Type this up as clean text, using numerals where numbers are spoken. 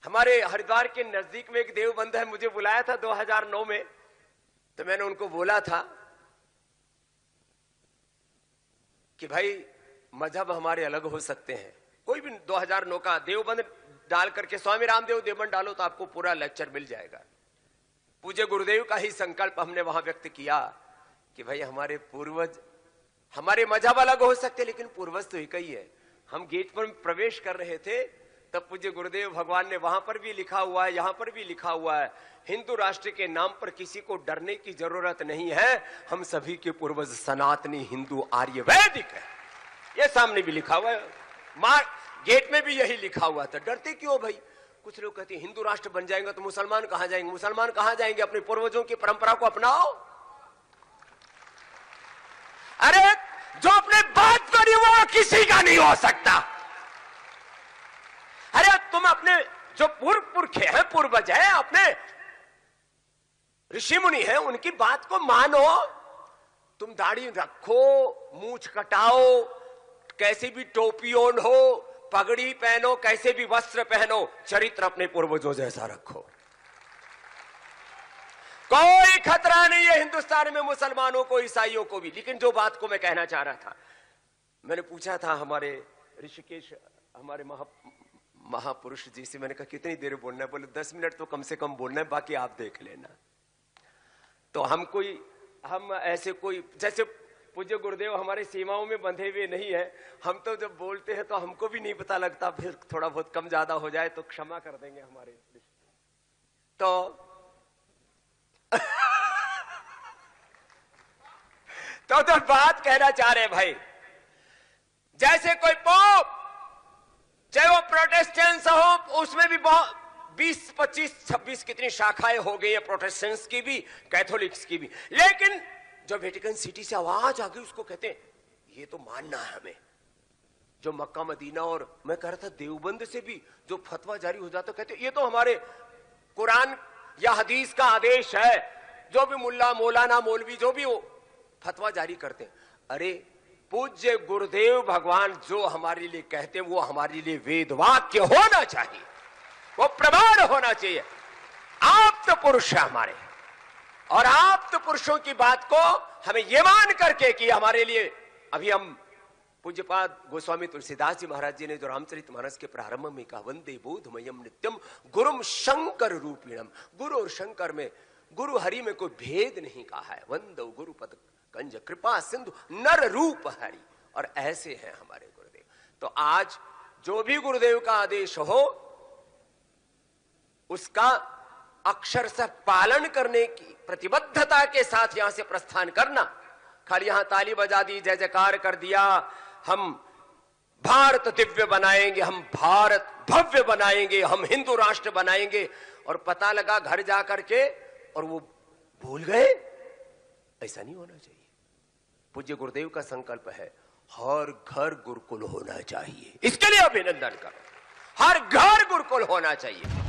हमारे हरिद्वार के नजदीक में एक देवबंद है, मुझे बुलाया था 2009 में। तो मैंने उनको बोला था कि भाई मजहब हमारे अलग हो सकते हैं, कोई भी 2009 का देवबंद डाल करके स्वामी रामदेव देवबंद डालो तो आपको पूरा लेक्चर मिल जाएगा। पूज्य गुरुदेव का ही संकल्प हमने वहां व्यक्त किया कि भाई हमारे पूर्वज, हमारे मजहब अलग हो सकते लेकिन पूर्वज तो एक ही है। हम गेट पर प्रवेश कर रहे थे तब पूज्य गुरुदेव भगवान ने वहां पर भी लिखा हुआ है, यहां पर भी लिखा हुआ है, हिंदू राष्ट्र के नाम पर किसी को डरने की जरूरत नहीं है, हम सभी के पूर्वज सनातनी हिंदू आर्य वैदिक है। ये सामने भी लिखा हुआ है, गेट में भी यही लिखा हुआ था। डरते क्यों भाई? कुछ लोग कहते हैं हिंदू राष्ट्र बन जाएंगे तो मुसलमान कहां जाएंगे? मुसलमान कहां जाएंगे? अपने पूर्वजों की परंपरा को अपनाओ। अरे जो अपने बात करी वो किसी का नहीं हो सकता। अरे तुम अपने जो पूर्व पुरखे हैं, पूर्वज हैं, अपने ऋषि मुनि हैं, उनकी बात को मानो। तुम दाढ़ी रखो, मूंछ कटाओ, कैसे भी टोपी ओढ़ हो, पगड़ी पहनो, कैसे भी वस्त्र पहनो, चरित्र अपने पूर्वजों जैसा रखो। कोई खतरा नहीं है हिंदुस्तान में मुसलमानों को, ईसाइयों को भी। लेकिन जो बात को मैं कहना चाह रहा था, मैंने पूछा था हमारे ऋषिकेश, हमारे महापुरुष जी से, मैंने कहा कितनी देर बोलना है? बोले 10 मिनट तो कम से कम बोलना है, बाकी आप देख लेना। तो हम ऐसे कोई, जैसे पूज्य गुरुदेव हमारे सीमाओं में बंधे हुए नहीं है, हम तो जब बोलते हैं तो हमको भी नहीं पता लगता, फिर थोड़ा बहुत कम ज्यादा हो जाए तो क्षमा कर देंगे हमारे। तो बात कहना चाह रहे भाई, जैसे कोई पोप, चाहे वो प्रोटेस्टेंट्स हो, उसमें भी बहुत 20, 25, 26 कितनी शाखाएं हो गई है, प्रोटेस्टेंट्स की भी, कैथोलिक्स की भी। लेकिन जो वेटिकन सिटी से आवाज आ गई उसको कहते हैं ये तो मानना है हमें। जो मक्का मदीना और मैं कह रहा था देवबंद से भी जो फतवा जारी हो जाता, कहते ये तो हमारे कुरान या हदीस का आदेश है। जो भी मुल्ला, मौलाना, मौलवी जो भी हो फतवा जारी करते हैं। अरे पूज्य गुरुदेव भगवान जो हमारे लिए कहते हैं वो हमारे लिए वेद वाक्य होना चाहिए, वो प्रमाण होना चाहिए। आप तो पुरुष है हमारे, और आप तो पुरुषों की बात को हमें ये मान करके कि हमारे लिए, अभी हम पूज्यपाद गोस्वामी तुलसीदास जी महाराज जी ने जो रामचरितमानस के प्रारंभ में कहा, वंदे बोधमयम नित्यम गुरुम शंकर रूपिणम। गुरु और शंकर में, गुरु हरि में कोई भेद नहीं कहा है। वंदो गुरुपद कंज कृपा सिंधु नर रूप हरि, और ऐसे हैं हमारे गुरुदेव। तो आज जो भी गुरुदेव का आदेश हो उसका अक्षरशः पालन करने की प्रतिबद्धता के साथ यहां से प्रस्थान करना। खाली यहां ताली बजा दी, जय जयकार कर दिया, हम भारत दिव्य बनाएंगे, हम भारत भव्य बनाएंगे, हम हिंदू राष्ट्र बनाएंगे, और पता लगा घर जाकर के और वो भूल गए, ऐसा नहीं होना चाहिए। पूज्य गुरुदेव का संकल्प है हर घर गुरुकुल होना चाहिए। इसके लिए अभिनंदन करो, हर घर गुरुकुल होना चाहिए।